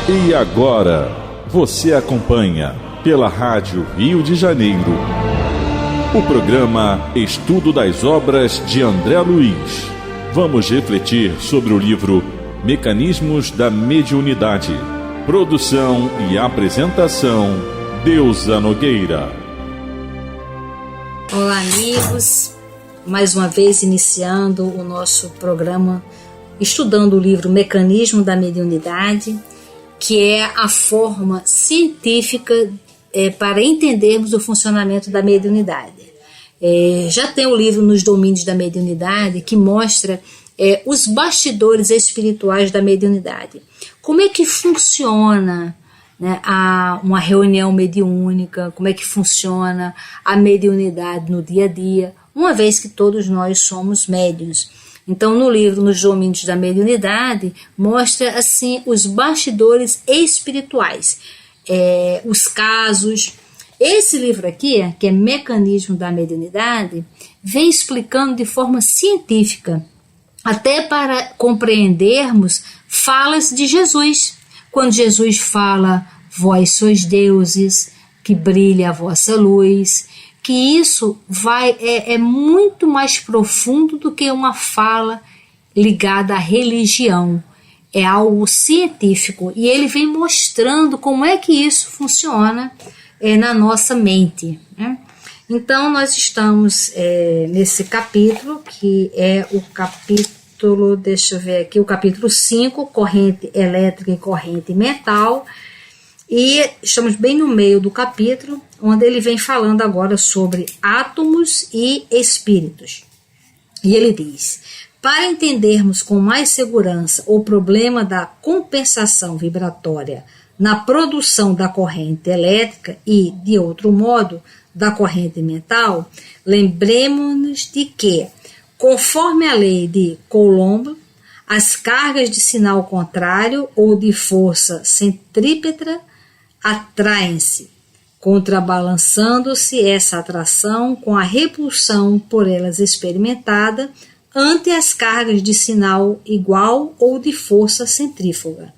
E agora, você acompanha pela Rádio Rio de Janeiro o programa Estudo das Obras de André Luiz. Vamos refletir sobre o livro Mecanismos da Mediunidade. Produção e apresentação, Deusa Nogueira. Olá, amigos. Mais uma vez iniciando o nosso programa, estudando o livro Mecanismo da Mediunidade, que é a forma científica para entendermos o funcionamento da mediunidade. Já tem o livro Nos Domínios da Mediunidade, que mostra os bastidores espirituais da mediunidade. Como é que funciona, né, uma reunião mediúnica, como é que funciona a mediunidade no dia a dia, uma vez que todos nós somos médiuns. Então, no livro Nos Domínios da Mediunidade, mostra assim os bastidores espirituais, os casos. Esse livro aqui, que é Mecanismo da Mediunidade, vem explicando de forma científica, até para compreendermos falas de Jesus. Quando Jesus fala, vós sois deuses, que brilha a vossa luz, que isso é muito mais profundo do que uma fala ligada à religião. É algo científico e ele vem mostrando como é que isso funciona na nossa mente, né? Então nós estamos nesse capítulo, que é o capítulo, deixa eu ver aqui, o capítulo 5, corrente elétrica e corrente mental. E estamos bem no meio do capítulo, onde ele vem falando agora sobre átomos e espíritos. E ele diz: para entendermos com mais segurança o problema da compensação vibratória na produção da corrente elétrica e, de outro modo, da corrente mental, lembremos-nos de que, conforme a lei de Coulomb, as cargas de sinal contrário ou de força centrípeta atraem-se, contrabalançando-se essa atração com a repulsão por elas experimentada ante as cargas de sinal igual ou de força centrífuga.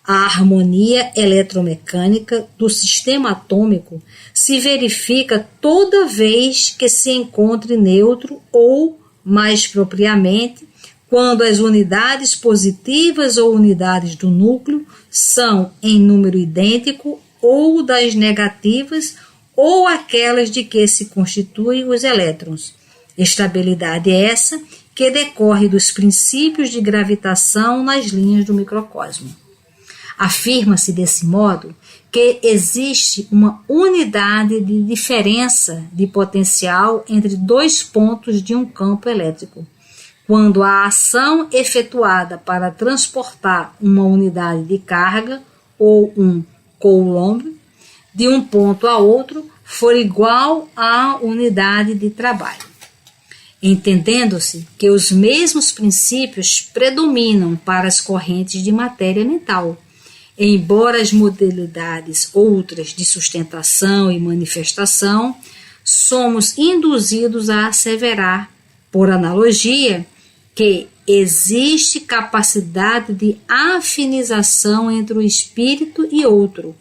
A harmonia eletromecânica do sistema atômico se verifica toda vez que se encontre neutro ou, mais propriamente, quando as unidades positivas ou unidades do núcleo são em número idêntico ou das negativas ou aquelas de que se constituem os elétrons. Estabilidade essa que decorre dos princípios de gravitação nas linhas do microcosmo. Afirma-se desse modo que existe uma unidade de diferença de potencial entre dois pontos de um campo elétrico, quando a ação efetuada para transportar uma unidade de carga ou um Coulomb de um ponto a outro for igual à unidade de trabalho. Entendendo-se que os mesmos princípios predominam para as correntes de matéria mental, embora as modalidades outras de sustentação e manifestação, somos induzidos a asseverar, por analogia, que existe capacidade de afinização entre o espírito e outro,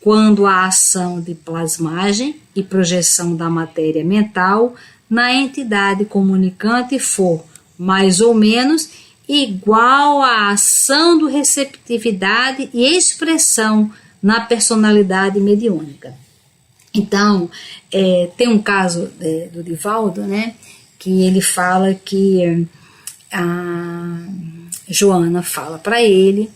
quando a ação de plasmagem e projeção da matéria mental na entidade comunicante for, mais ou menos, igual à ação do receptividade e expressão na personalidade mediúnica. Então, tem um caso do Divaldo, né, que ele fala que a Joana fala para ele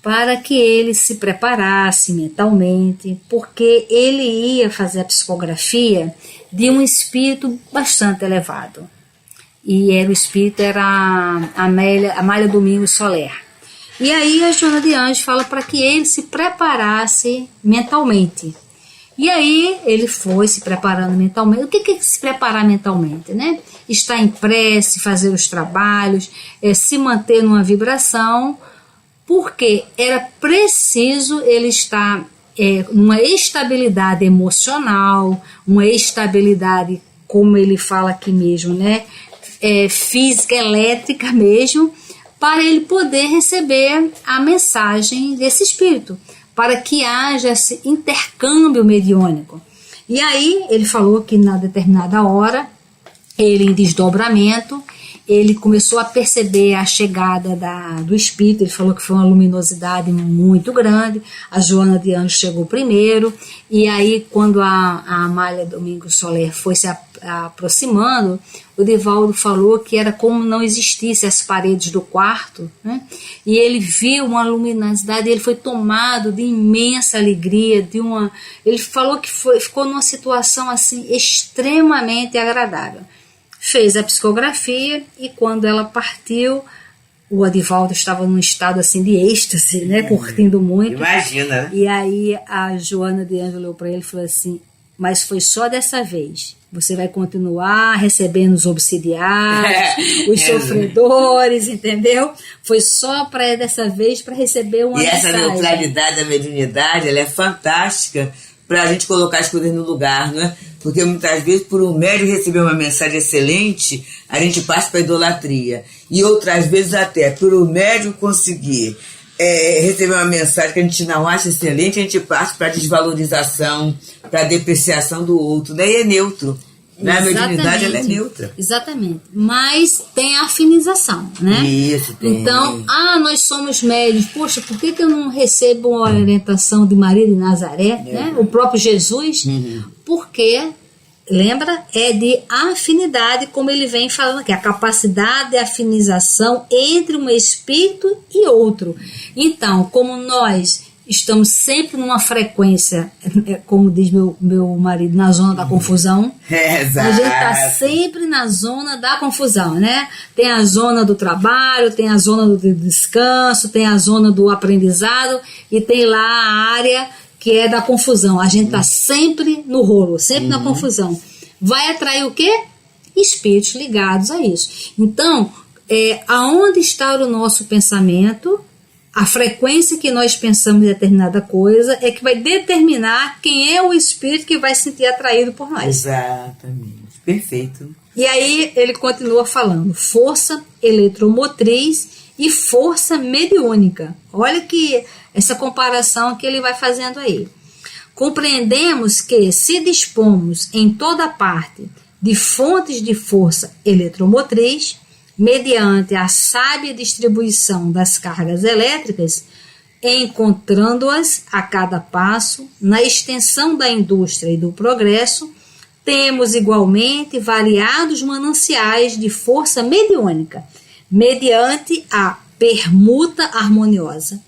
para que ele se preparasse mentalmente, porque ele ia fazer a psicografia de um espírito bastante elevado. E o espírito era a Amália Domingos Soler. E aí a Joana de Anjos fala para que ele se preparasse mentalmente. E aí ele foi se preparando mentalmente. O que é se preparar mentalmente, né? Estar em prece, fazer os trabalhos, se manter numa vibração, porque era preciso ele estar numa estabilidade emocional, uma estabilidade, como ele fala aqui mesmo, né? Física, elétrica mesmo, para ele poder receber a mensagem desse espírito, para que haja esse intercâmbio mediúnico. E aí ele falou que na determinada hora, ele em desdobramento, ele começou a perceber a chegada do espírito. Ele falou que foi uma luminosidade muito grande. A Joana de Anjos chegou primeiro, e aí quando a Amália Domingos Soler foi se aproximando, o Divaldo falou que era como não existissem as paredes do quarto, né? E ele viu uma luminosidade, ele foi tomado de imensa alegria, ele falou que ficou numa situação assim extremamente agradável. Fez a psicografia, e quando ela partiu, o Adivaldo estava num estado assim de êxtase, né, curtindo muito. Imagina, né? E aí a Joana de Anjos olhou para ele e falou assim: mas foi só dessa vez. Você vai continuar recebendo os obsidiados, os sofredores, entendeu? Foi só para dessa vez para receber uma mensagem. E essa neutralidade da mediunidade, ela é fantástica para a gente colocar as coisas no lugar, não é? Porque muitas vezes, por um médium receber uma mensagem excelente, a gente passa para a idolatria. E outras vezes até, por um médium conseguir receber uma mensagem que a gente não acha excelente, a gente passa para a desvalorização, para a depreciação do outro. Daí é neutro. Na mediunidade ela é neutra. Exatamente. Mas tem a afinização, né? Isso, tem. Então, nós somos médios. Poxa, por que eu não recebo uma orientação de Maria de Nazaré, né? O próprio Jesus? Porque, lembra, é de afinidade, como ele vem falando aqui, a capacidade de afinização entre um espírito e outro. Então, como nós estamos sempre numa frequência, como diz meu marido, na zona da confusão. Exato. A gente está sempre na zona da confusão, né? Tem a zona do trabalho, tem a zona do descanso, tem a zona do aprendizado, e tem lá a área que é da confusão. A gente está sempre no rolo, sempre na confusão. Vai atrair o quê? Espíritos ligados a isso. Então, aonde está o nosso pensamento, a frequência que nós pensamos em determinada coisa é que vai determinar quem é o espírito que vai se sentir atraído por nós. Exatamente. Perfeito. E aí ele continua falando: força eletromotriz e força mediúnica. Olha que essa comparação que ele vai fazendo aí. Compreendemos que, se dispomos em toda parte de fontes de força eletromotriz, mediante a sábia distribuição das cargas elétricas, encontrando-as a cada passo na extensão da indústria e do progresso, temos igualmente variados mananciais de força mediúnica, mediante a permuta harmoniosa,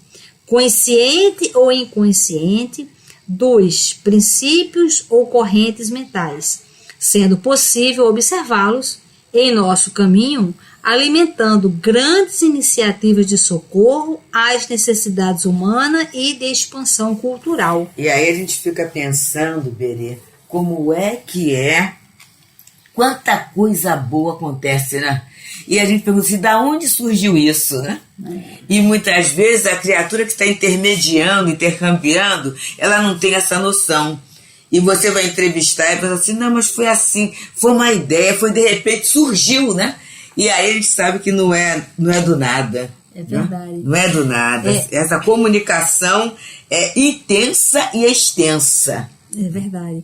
consciente ou inconsciente, dos princípios ou correntes mentais, sendo possível observá-los em nosso caminho, alimentando grandes iniciativas de socorro às necessidades humanas e de expansão cultural. E aí a gente fica pensando, Berê, como é que quanta coisa boa acontece, né? E a gente pergunta assim, da onde surgiu isso, né? E muitas vezes a criatura que está intermediando, intercambiando, ela não tem essa noção. E você vai entrevistar e pensa assim, não, mas foi assim, foi uma ideia, foi de repente, surgiu, né? E aí a gente sabe que não é do nada. É verdade. Não é do nada. Essa comunicação é intensa e extensa. É verdade.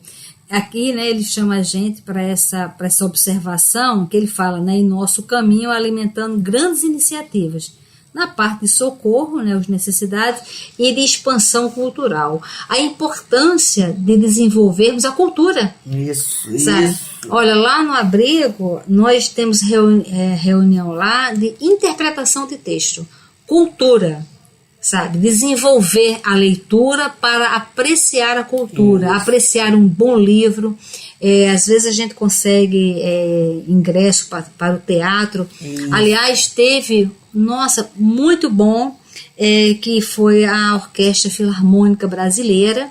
Aqui, né, ele chama a gente para essa observação, que ele fala, né, em nosso caminho alimentando grandes iniciativas na parte de socorro, né, as necessidades, e de expansão cultural. A importância de desenvolvermos a cultura. Isso, sabe? isso. Olha, lá no abrigo, nós temos reunião lá de interpretação de texto, cultura, sabe? Desenvolver a leitura para apreciar a cultura, apreciar um bom livro. Às vezes a gente consegue ingresso para o teatro. Aliás, teve, muito bom, que foi a Orquestra Filarmônica Brasileira.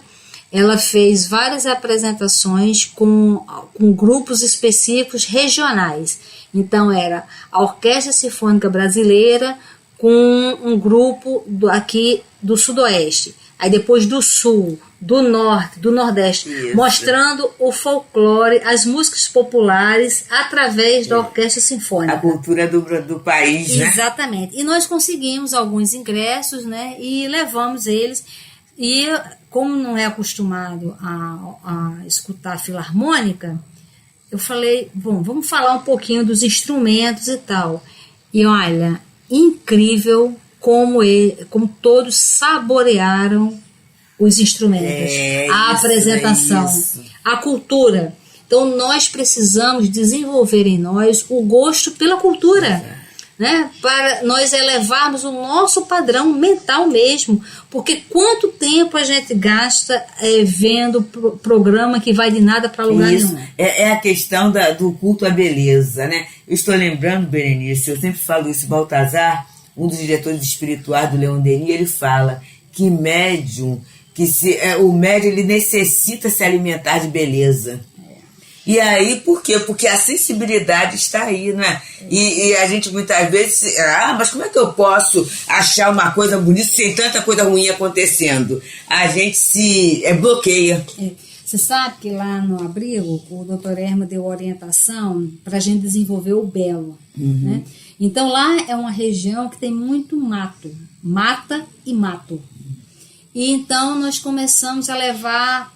Ela fez várias apresentações com grupos específicos regionais. Então era a Orquestra Sinfônica Brasileira com um grupo aqui do Sudoeste. Aí depois do sul, do norte, do nordeste, mostrando o folclore, as músicas populares através da orquestra sinfônica. A cultura do país, né? Exatamente. E nós conseguimos alguns ingressos, né? E levamos eles. E como não é acostumado a escutar a filarmônica, eu falei, bom, vamos falar um pouquinho dos instrumentos e tal. E olha, incrível como todos saborearam os instrumentos, a apresentação, a cultura. Então nós precisamos desenvolver em nós o gosto pela cultura, né? Para nós elevarmos o nosso padrão mental mesmo, porque quanto tempo a gente gasta vendo programa que vai de nada para lugar nenhum. É a questão do culto à beleza, né? Eu estou lembrando, Berenice, eu sempre falo isso, Baltazar, um dos diretores espirituais do Leon Denis, ele fala que médium, o médium ele necessita se alimentar de beleza. E aí, por quê? Porque a sensibilidade está aí, né? E a gente muitas vezes, mas como é que eu posso achar uma coisa bonita sem tanta coisa ruim acontecendo? A gente se bloqueia. Você sabe que lá no abrigo, o Dr. Erma deu orientação para a gente desenvolver o belo, né? Então lá é uma região que tem muito mato, mata e mato. E então nós começamos a levar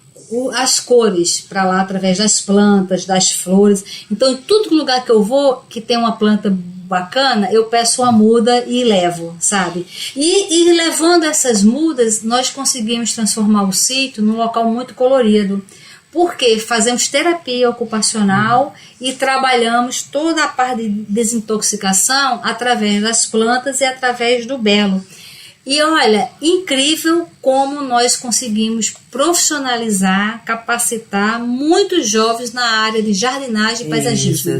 as cores para lá através das plantas, das flores. Então em todo lugar que eu vou, que tem uma planta bacana, eu peço uma muda e levo, sabe? E levando essas mudas, nós conseguimos transformar o sítio num local muito colorido. Porque fazemos terapia ocupacional e trabalhamos toda a parte de desintoxicação através das plantas e através do belo. E olha, incrível como nós conseguimos profissionalizar, capacitar muitos jovens na área de jardinagem e paisagismo.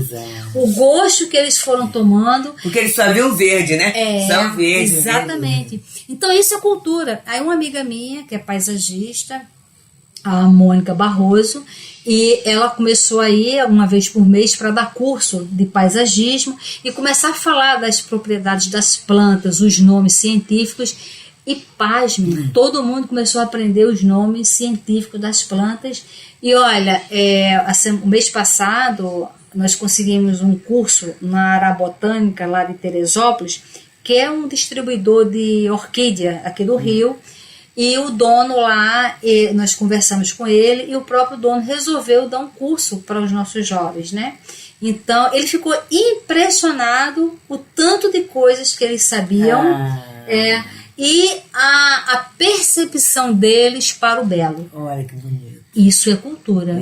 O gosto que eles foram tomando. Porque eles só viam verde, né? São verdes. Exatamente. Verde. Então isso é cultura. Aí uma amiga minha, que é paisagista, a Mônica Barroso, e ela começou a ir uma vez por mês para dar curso de paisagismo e começar a falar das propriedades das plantas, os nomes científicos, e pasme, todo mundo começou a aprender os nomes científicos das plantas. E olha, o mês passado nós conseguimos um curso na Arabotânica lá de Teresópolis, que é um distribuidor de orquídea aqui do Rio. E o dono lá, nós conversamos com ele, e o próprio dono resolveu dar um curso para os nossos jovens, né? Então, ele ficou impressionado o tanto de coisas que eles sabiam e a percepção deles para o belo. Olha que bonito. Isso é cultura.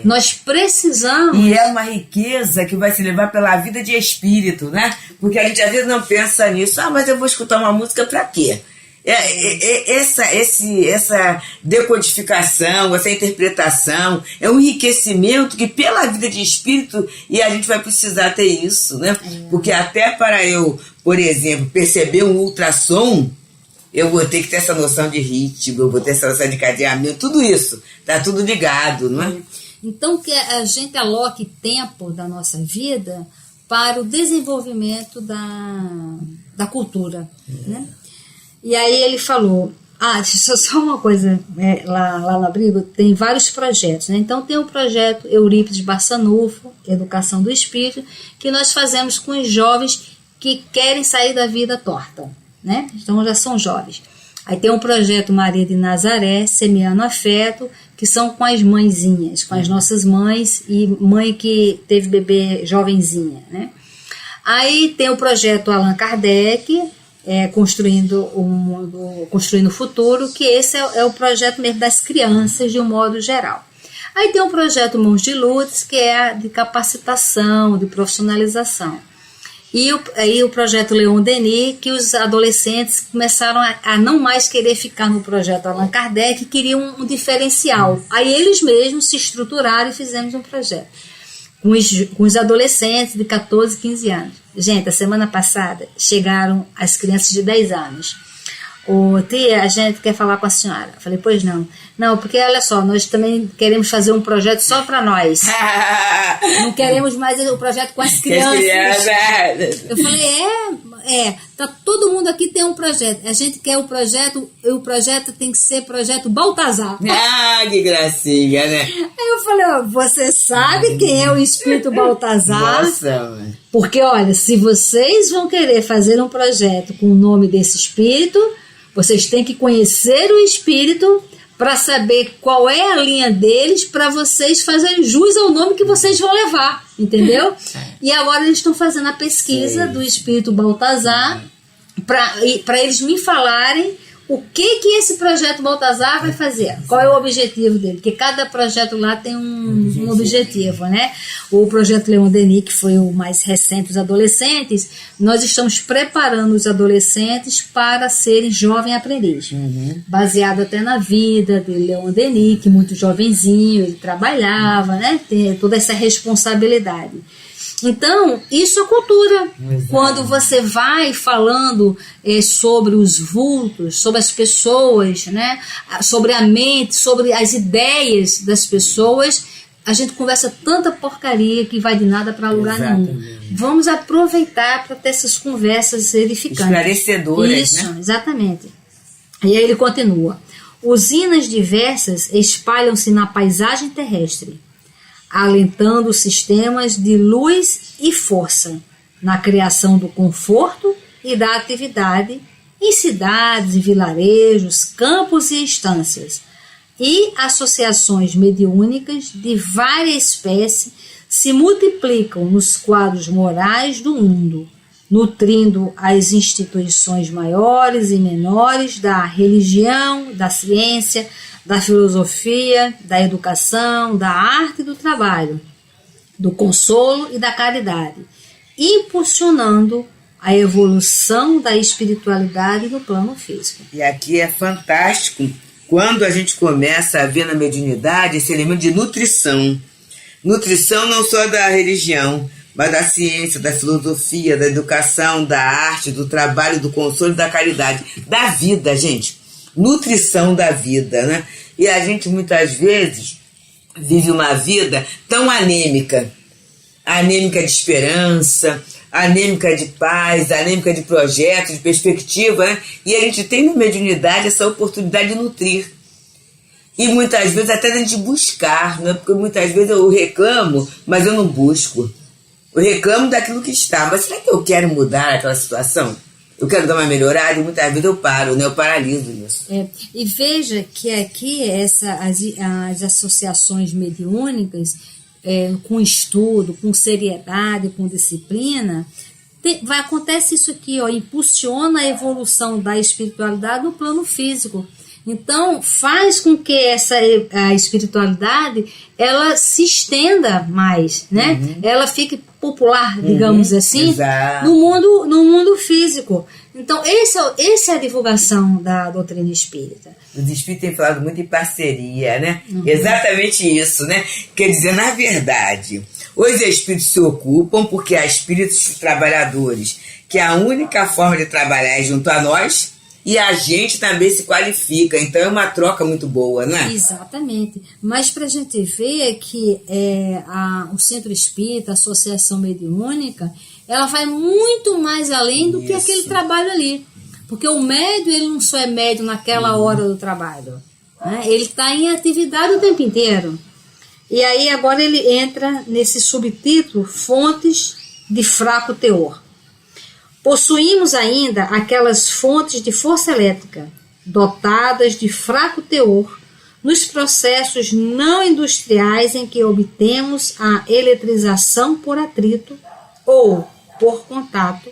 Nós precisamos... E é uma riqueza que vai se levar pela vida de espírito, né? Porque a gente às vezes não pensa nisso. Mas eu vou escutar uma música para quê? Essa decodificação, essa interpretação é um enriquecimento que pela vida de espírito, e a gente vai precisar ter isso, né? Porque até para eu, por exemplo, perceber um ultrassom, eu vou ter que ter essa noção de ritmo, eu vou ter essa noção de cadeamento, tudo isso, tá tudo ligado, não é? Então que a gente aloque tempo da nossa vida para o desenvolvimento da cultura, né? E aí ele falou, só uma coisa, lá no abrigo tem vários projetos, né? Então tem o projeto Eurípides Barçanufo, Educação do Espírito, que nós fazemos com os jovens que querem sair da vida torta, né? Então já são jovens. Aí tem o projeto Maria de Nazaré, Semeando Afeto, que são com as mãezinhas, com as nossas mães e mãe que teve bebê jovenzinha, né? Aí tem o projeto Allan Kardec, construindo o mundo, construindo o futuro, que esse é o projeto mesmo das crianças de um modo geral. Aí tem o projeto Mãos de Lourdes, que é de capacitação, de profissionalização. E aí o projeto Leon Denis, que os adolescentes começaram a não mais querer ficar no projeto Allan Kardec, queriam um diferencial. Aí eles mesmos se estruturaram e fizemos um projeto com os adolescentes de 14, 15 anos. Gente, a semana passada chegaram as crianças de 10 anos. Tia, a gente quer falar com a senhora. Eu falei, pois não. Não, porque olha só, nós também queremos fazer um projeto só para nós. Não queremos mais o projeto com as crianças. Eu falei, tá, todo mundo aqui tem um projeto. A gente quer o projeto tem que ser projeto Baltazar. Ah, que gracinha, né? Aí eu falei, ó, você sabe quem é o espírito Baltazar? Nossa, mãe. Porque, olha, se vocês vão querer fazer um projeto com o nome desse espírito, vocês têm que conhecer o espírito para saber qual é a linha deles, para vocês fazerem jus ao nome que vocês vão levar, entendeu? E agora eles estão fazendo a pesquisa do espírito Baltazar para eles me falarem o que esse projeto Baltazar vai fazer, qual é o objetivo dele, porque cada projeto lá tem um objetivo, né? O projeto Leon Denis, que foi o mais recente, os adolescentes, nós estamos preparando os adolescentes para serem jovem aprendiz, baseado até na vida de Leon Denis, que muito jovenzinho, ele trabalhava, né? Tem toda essa responsabilidade. Então, isso é cultura. Exato. Quando você vai falando sobre os vultos, sobre as pessoas, né? Sobre a mente, sobre as ideias das pessoas, a gente conversa tanta porcaria que vai de nada para lugar nenhum. Vamos aproveitar para ter essas conversas edificantes. Esclarecedoras, isso, né? Exatamente. E aí ele continua. Usinas diversas espalham-se na paisagem terrestre, alentando sistemas de luz e força na criação do conforto e da atividade em cidades e vilarejos, campos e estâncias. E associações mediúnicas de várias espécies se multiplicam nos quadros morais do mundo, nutrindo as instituições maiores e menores da religião, da ciência, da filosofia, da educação, da arte e do trabalho, do consolo e da caridade, impulsionando a evolução da espiritualidade no plano físico. E aqui é fantástico quando a gente começa a ver na mediunidade esse elemento de nutrição. Nutrição não só da religião, mas da ciência, da filosofia, da educação, da arte, do trabalho, do consolo e da caridade. Da vida, gente. Nutrição da vida, né? E a gente muitas vezes vive uma vida tão anêmica de esperança, anêmica de paz, anêmica de projeto, de perspectiva, né? E a gente tem na mediunidade essa oportunidade de nutrir. E muitas vezes até a gente buscar, né? Porque muitas vezes eu reclamo, mas eu não busco. Eu reclamo daquilo que está, mas será que eu quero mudar aquela situação? Eu quero dar uma melhorada e muitas vezes eu paro, né? Eu paraliso nisso. E veja que aqui as associações mediúnicas, com estudo, com seriedade, com disciplina, acontece isso aqui, ó, impulsiona a evolução da espiritualidade no plano físico. Então, faz com que a espiritualidade ela se estenda mais, né? Ela fique popular, digamos assim, no mundo físico. Então, essa é a divulgação da doutrina espírita. Os espíritos têm falado muito em parceria, né? Exatamente isso, né? Quer dizer, na verdade, os espíritos se ocupam porque há espíritos trabalhadores, que a única forma de trabalhar é junto a nós, e a gente também se qualifica, então é uma troca muito boa, né? Exatamente, mas para a gente ver que o Centro Espírita, a Associação Mediúnica, ela vai muito mais além do que aquele trabalho ali, porque o médium, ele não só é médium naquela hora do trabalho, né? Ele está em atividade o tempo inteiro. E aí agora ele entra nesse subtítulo, fontes de fraco teor. Possuímos ainda aquelas fontes de força elétrica, dotadas de fraco teor, nos processos não industriais em que obtemos a eletrização por atrito ou por contato,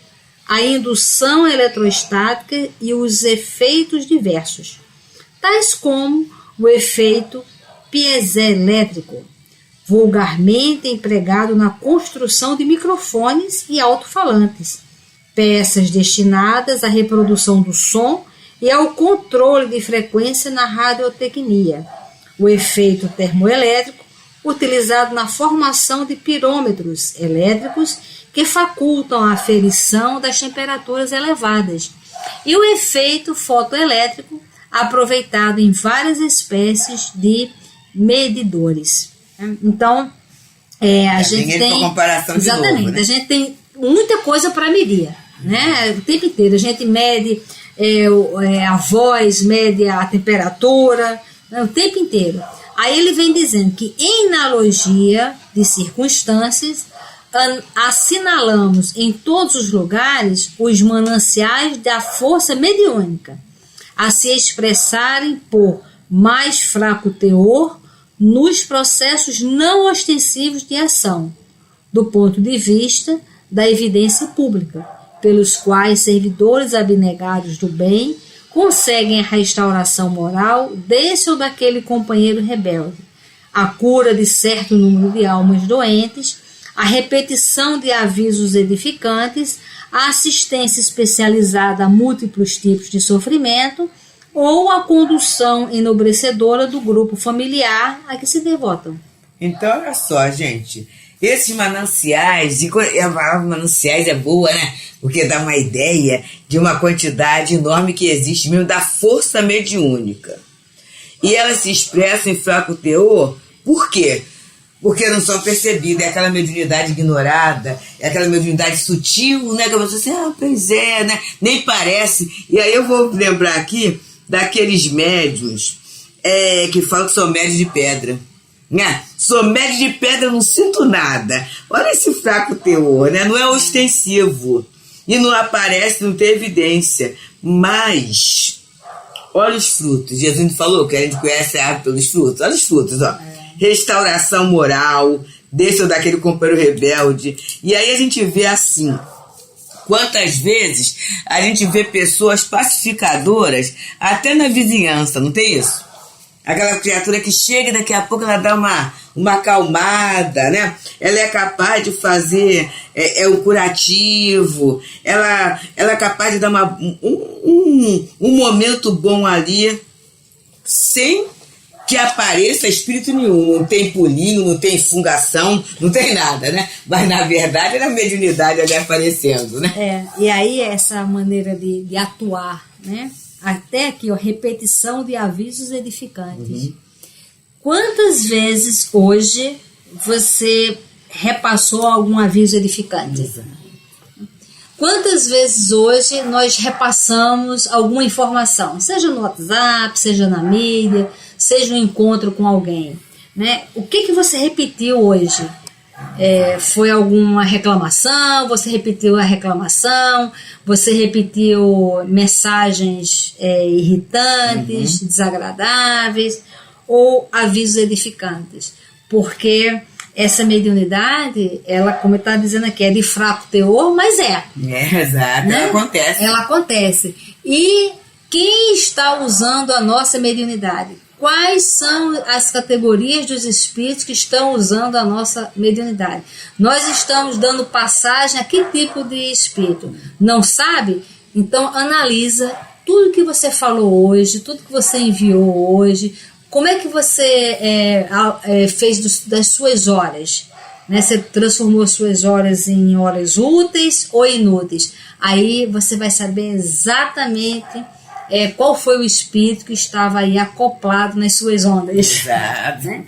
a indução eletrostática e os efeitos diversos, tais como o efeito piezoelétrico, vulgarmente empregado na construção de microfones e alto-falantes, peças destinadas à reprodução do som e ao controle de frequência na radiotecnia, o efeito termoelétrico, utilizado na formação de pirômetros elétricos que facultam a aferição das temperaturas elevadas, e o efeito fotoelétrico, aproveitado em várias espécies de medidores. Então, a gente tem... comparação exatamente, de novo, né? A gente tem muita coisa para medir. né? O tempo inteiro. A gente mede a voz, mede a temperatura, né? O tempo inteiro. Aí ele vem dizendo que, em analogia de circunstâncias, assinalamos em todos os lugares os mananciais da força mediúnica, a se expressarem por mais fraco teor nos processos não ostensivos de ação, do ponto de vista da evidência pública, pelos quais servidores abnegados do bem conseguem a restauração moral desse ou daquele companheiro rebelde, a cura de certo número de almas doentes, a repetição de avisos edificantes, a assistência especializada a múltiplos tipos de sofrimento ou a condução enobrecedora do grupo familiar a que se devotam. Então, olha só, gente, esses mananciais, a palavra mananciais é boa, né? Porque dá uma ideia de uma quantidade enorme que existe mesmo da força mediúnica. E elas se expressam em fraco teor, por quê? Porque não são percebidas, é aquela mediunidade ignorada, é aquela mediunidade sutil, né? Que a pessoa assim, pois é, né? Nem parece. E aí eu vou lembrar aqui daqueles médiuns que falam que são médios de pedra. Né? Sou médio de pedra, não sinto nada. Olha esse fraco teor, né? Não é ostensivo e não aparece, não tem evidência, mas olha os frutos. Jesus falou que a gente conhece a árvore pelos frutos. Olha os frutos, ó. Restauração moral desse ou daquele companheiro rebelde. E aí a gente vê assim, quantas vezes a gente vê pessoas pacificadoras até na vizinhança, não tem isso? Aquela criatura que chega e daqui a pouco ela dá uma acalmada, né? Ela é capaz de fazer um curativo, ela é capaz de dar um momento bom ali, sem que apareça espírito nenhum. Não tem pulinho, não tem fungação, não tem nada, né? Mas na verdade era a mediunidade ali aparecendo, né? E aí essa maneira de atuar, né? Até aqui, repetição de avisos edificantes. Uhum. Quantas vezes hoje você repassou algum aviso edificante? Uhum. Quantas vezes hoje nós repassamos alguma informação, seja no WhatsApp, seja na mídia, seja no encontro com alguém, né? O que você repetiu hoje? Foi alguma reclamação? Você repetiu a reclamação? Você repetiu mensagens irritantes, desagradáveis, ou avisos edificantes? Porque essa mediunidade, ela, como está dizendo aqui, é de fraco teor, mas exato, né? Ela acontece. E quem está usando a nossa mediunidade? Quais são as categorias dos espíritos que estão usando a nossa mediunidade? Nós estamos dando passagem a que tipo de espírito? Não sabe? Então analisa tudo que você falou hoje, tudo que você enviou hoje, como é que você fez das suas horas? Né? Você transformou suas horas em horas úteis ou inúteis? Aí você vai saber exatamente qual foi o espírito que estava aí acoplado nas suas ondas. Exato. Né?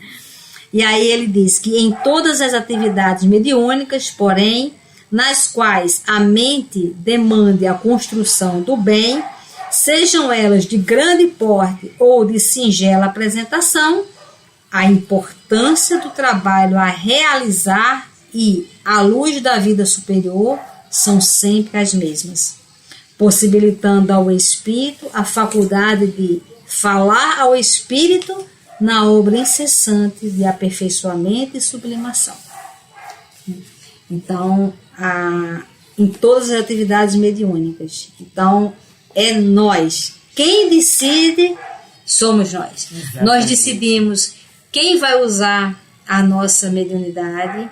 E aí ele diz que em todas as atividades mediúnicas, porém, nas quais a mente demande a construção do bem, sejam elas de grande porte ou de singela apresentação, a importância do trabalho a realizar e a luz da vida superior são sempre as mesmas, possibilitando ao espírito a faculdade de falar ao espírito na obra incessante de aperfeiçoamento e sublimação. Então, em todas as atividades mediúnicas. Então, é nós. Quem decide somos nós. Exatamente. Nós decidimos quem vai usar a nossa mediunidade,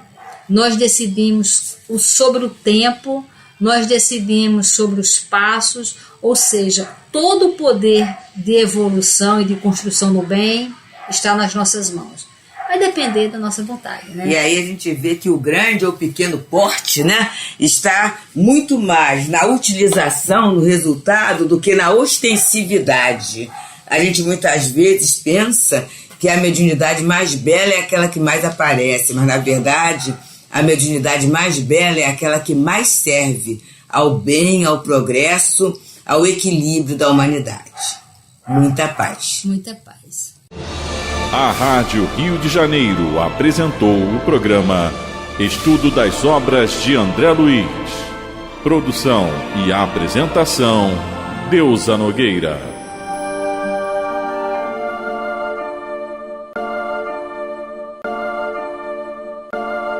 nós decidimos sobre o tempo, nós decidimos sobre os passos, ou seja, todo o poder de evolução e de construção do bem está nas nossas mãos. Vai depender da nossa vontade, né? E aí a gente vê que o grande ou pequeno porte, né, está muito mais na utilização, no resultado, do que na ostensividade. A gente muitas vezes pensa que a mediunidade mais bela é aquela que mais aparece, mas na verdade a mediunidade mais bela é aquela que mais serve ao bem, ao progresso, ao equilíbrio da humanidade. Muita paz. Muita paz. A Rádio Rio de Janeiro apresentou o programa Estudo das Obras de André Luiz. Produção e apresentação, Deusa Nogueira.